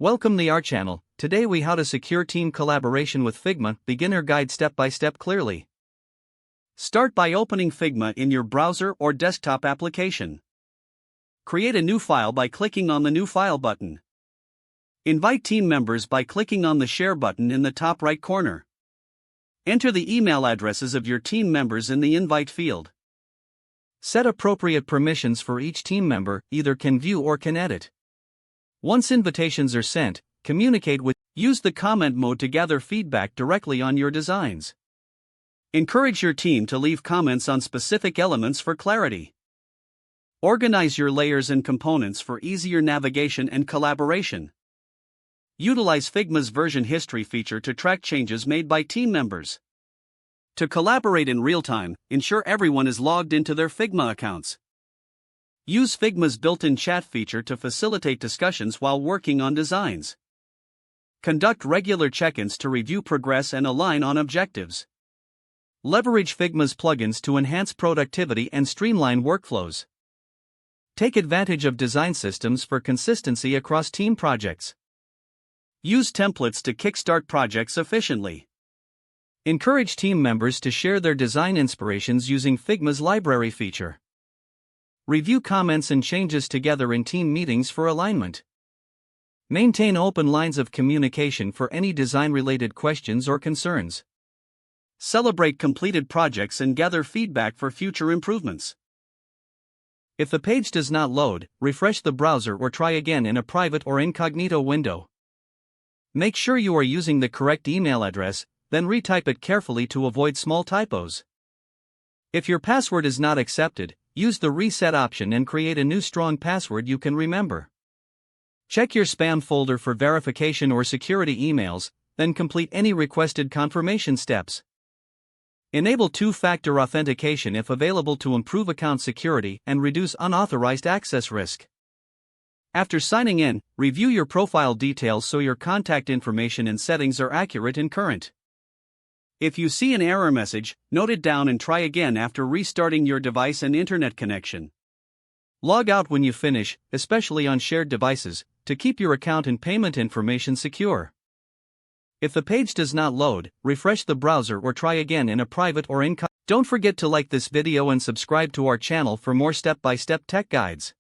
Welcome to our channel. Today we how to secure team collaboration with Figma, beginner guide step by step clearly. Start by opening Figma in your browser or desktop application. Create a new file by clicking on the New File button. Invite team members by clicking on the Share button in the top right corner. Enter the email addresses of your team members in the Invite field. Set appropriate permissions for each team member, either can view or can edit. Once invitations are sent, communicate with. Use the comment mode to gather feedback directly on your designs. Encourage your team to leave comments on specific elements for clarity. Organize your layers and components for easier navigation and collaboration. Utilize Figma's version history feature to track changes made by team members. To collaborate in real time, ensure everyone is logged into their Figma accounts. Use Figma's built-in chat feature to facilitate discussions while working on designs. Conduct regular check-ins to review progress and align on objectives. Leverage Figma's plugins to enhance productivity and streamline workflows. Take advantage of design systems for consistency across team projects. Use templates to kickstart projects efficiently. Encourage team members to share their design inspirations using Figma's library feature. Review comments and changes together in team meetings for alignment. Maintain open lines of communication for any design-related questions or concerns. Celebrate completed projects and gather feedback for future improvements. If the page does not load, refresh the browser or try again in a private or incognito window. Make sure you are using the correct email address, then retype it carefully to avoid small typos. If your password is not accepted, use the reset option and create a new strong password you can remember. Check your spam folder for verification or security emails, then complete any requested confirmation steps. Enable two-factor authentication if available to improve account security and reduce unauthorized access risk. After signing in, review your profile details so your contact information and settings are accurate and current. If you see an error message, note it down and try again after restarting your device and internet connection. Log out when you finish, especially on shared devices, to keep your account and payment information secure. If the page does not load, refresh the browser or try again in a private or incognito. Don't forget to like this video and subscribe to our channel for more step-by-step tech guides.